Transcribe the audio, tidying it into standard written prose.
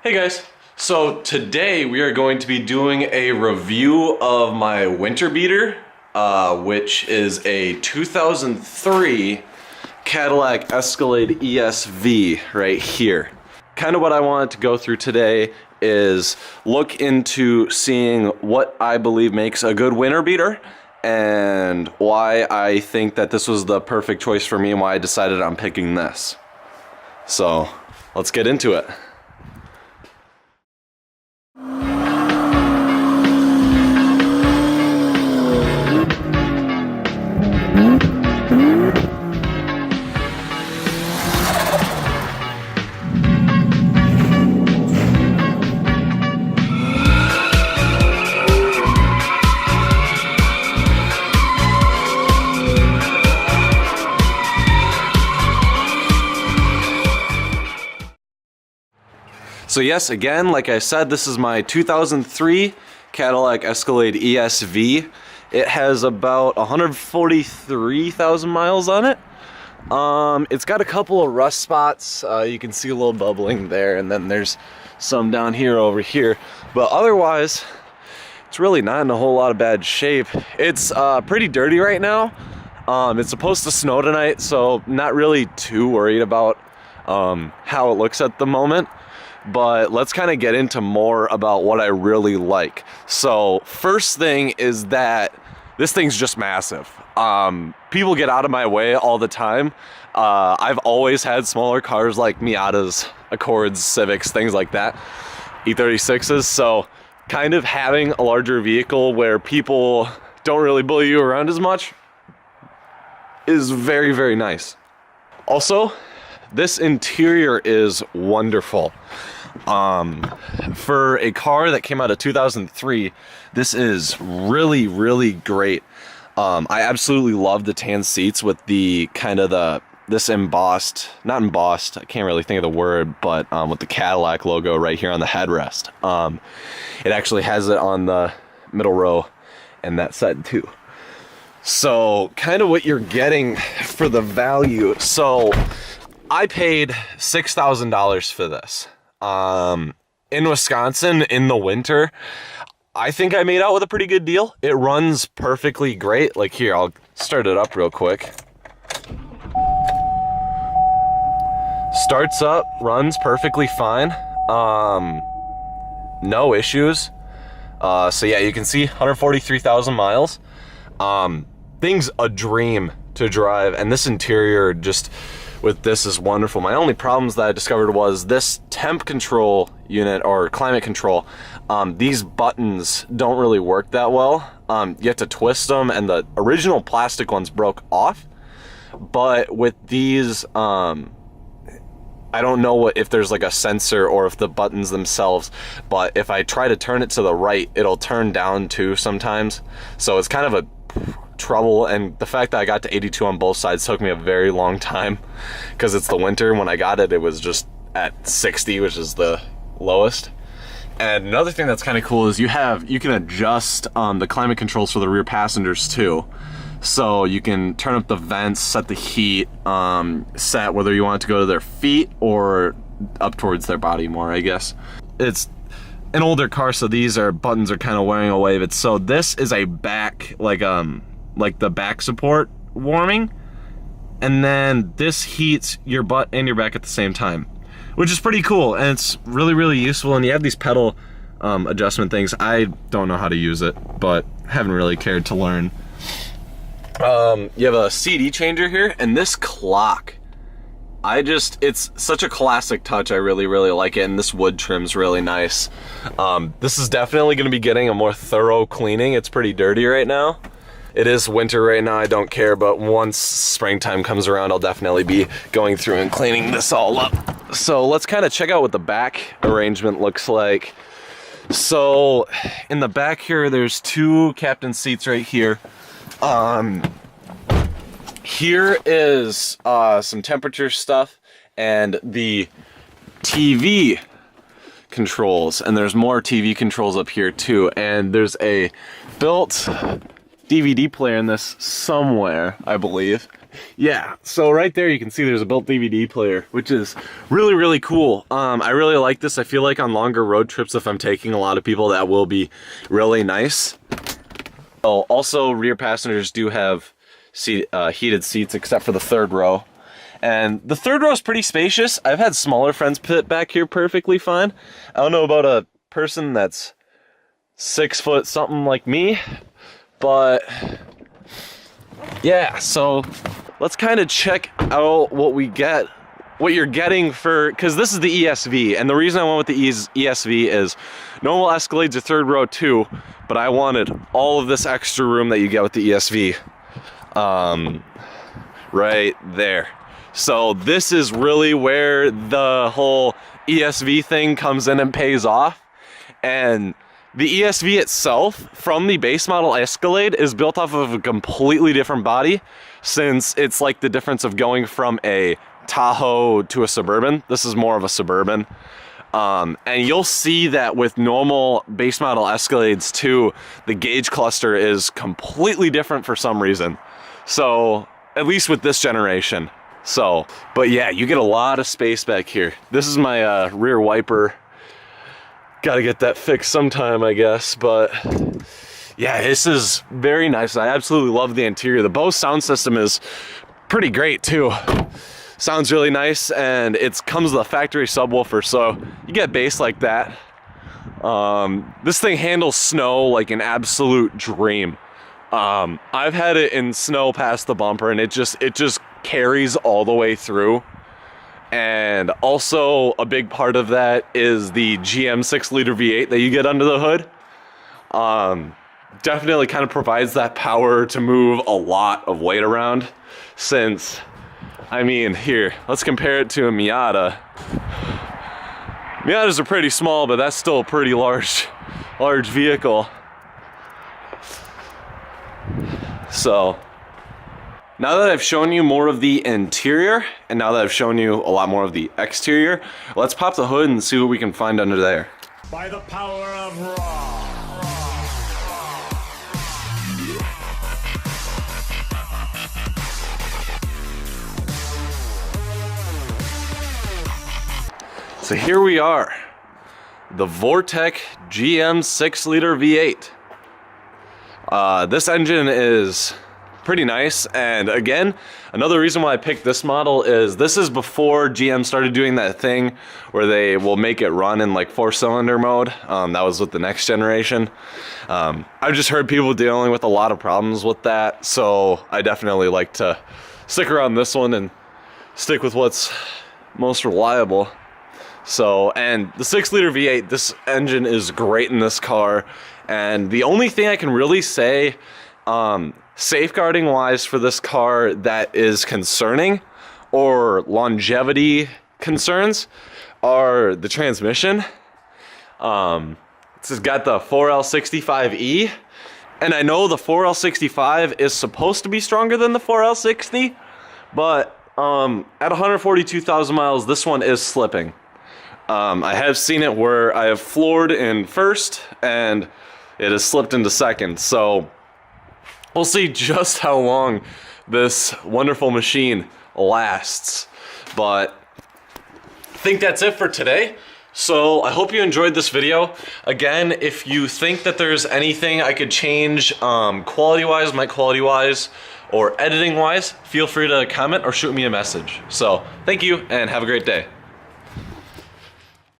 Hey guys, so today we are going to be doing a review of my winter beater, which is a 2003 Cadillac Escalade ESV right here. Kind of what I wanted to go through today is look into seeing what I believe makes a good winter beater and why I think that this was the perfect choice for me and why I decided on picking this. So let's get into it. So yes, again, like I said, this is my 2003 Cadillac Escalade ESV. It has about 143,000 miles on it. It's got a couple of rust spots. You can see a little bubbling there, and then there's some down here over here. But otherwise, it's really not in a whole lot of bad shape. It's pretty dirty right now. It's supposed to snow tonight, so not really too worried about how it looks at the moment. But let's kind of get into more about what I really like. So first thing is that this thing's just massive. People get out of my way all the time. I've always had smaller cars like Miatas, Accords, Civics, things like that, E36s. So kind of having a larger vehicle where people don't really bully you around as much is very, very nice. Also, this interior is wonderful. For a car that came out of 2003, this is really, really great. I absolutely love the tan seats with the kind of this embossed, not embossed, I can't really think of the word, but with the Cadillac logo right here on the headrest. It actually has it on the middle row and that side too. So kind of what you're getting for the value. So I paid $6,000 for this. In Wisconsin in the winter, I think I made out with a pretty good deal. It runs perfectly great. Like here, I'll start it up real quick. Starts up, runs perfectly fine. No issues. So yeah, you can see 143,000 miles. Thing's a dream to drive, and this interior just with this is wonderful. My only problems that I discovered was this temp control unit or climate control. These buttons don't really work that well. You have to twist them, and the original plastic ones broke off. But with these, I don't know if there's like a sensor or if the buttons themselves, but if I try to turn it to the right, it'll turn down too sometimes. So it's kind of a trouble, and the fact that I got to 82 on both sides took me a very long time because it's the winter. When I got it, it was just at 60, which is the lowest. And another thing that's kind of cool is you can adjust the climate controls for the rear passengers too. So you can turn up the vents, set the heat, set whether you want it to go to their feet or up towards their body more, I guess. It's an older car, so these buttons are kind of wearing away. But so this is a back, like the back support warming, and then this heats your butt and your back at the same time, which is pretty cool, and it's really, really useful. And you have these pedal adjustment things. I don't know how to use it, but haven't really cared to learn. You have a CD changer here, and this clock, it's such a classic touch. I really, really like it, and this wood trim's really nice. This is definitely going to be getting a more thorough cleaning. It's pretty dirty right now. It is winter right now, I don't care, but once springtime comes around, I'll definitely be going through and cleaning this all up. So let's kind of check out what the back arrangement looks like. So in the back here, there's two captain seats right here. Here is some temperature stuff and the TV controls, and there's more TV controls up here too, and there's a built DVD player in this somewhere, I believe. Yeah, so right there you can see there's a built DVD player, which is really, really cool. I really like this. I feel like on longer road trips, if I'm taking a lot of people, that will be really nice. Oh, also, rear passengers do have heated seats except for the third row. And the third row is pretty spacious. I've had smaller friends sit back here perfectly fine. I don't know about a person that's 6 foot something like me, but yeah, so let's kind of check out what we get, what you're getting for, because this is the ESV, and the reason I went with the ESV is normal Escalades are third row too, but I wanted all of this extra room that you get with the ESV right there. So this is really where the whole ESV thing comes in and pays off. And the ESV itself, from the base model Escalade, is built off of a completely different body, since it's like the difference of going from a Tahoe to a Suburban. This is more of a Suburban. And you'll see that with normal base model Escalades too, the gauge cluster is completely different for some reason. So, at least with this generation. So, but yeah, you get a lot of space back here. This is my rear wiper. Gotta get that fixed sometime, I guess, but yeah, this is very nice. I absolutely love the interior. The Bose sound system is pretty great too. Sounds really nice, and it comes with a factory subwoofer, so you get bass like that. This thing handles snow like an absolute dream. I've had it in snow past the bumper, and it just carries all the way through. And also a big part of that is the GM 6-liter V8 that you get under the hood. Definitely kind of provides that power to move a lot of weight around, since, I mean, here, let's compare it to a Miata. Miatas are pretty small, but that's still a pretty large vehicle. So, now that I've shown you more of the interior, and now that I've shown you a lot more of the exterior, let's pop the hood and see what we can find under there. By the power of Raw. So here we are, the Vortec GM 6-liter V8. This engine is pretty nice, and again, another reason why I picked this model is this is before GM started doing that thing where they will make it run in like 4-cylinder mode. That was with the next generation. I've just heard people dealing with a lot of problems with that, so I definitely like to stick around this one and stick with what's most reliable. So, and the 6-liter V8, this engine is great in this car, and the only thing I can really say safeguarding wise for this car that is concerning, or longevity concerns, are the transmission. It's got the 4L65E, and I know the 4L65 is supposed to be stronger than the 4L60, but at 142,000 miles, this one is slipping. I have seen it where I have floored in first and it has slipped into second, so we'll see just how long this wonderful machine lasts. But I think that's it for today. So I hope you enjoyed this video. Again, if you think that there's anything I could change quality-wise, mic quality-wise, or editing-wise, feel free to comment or shoot me a message. So thank you and have a great day.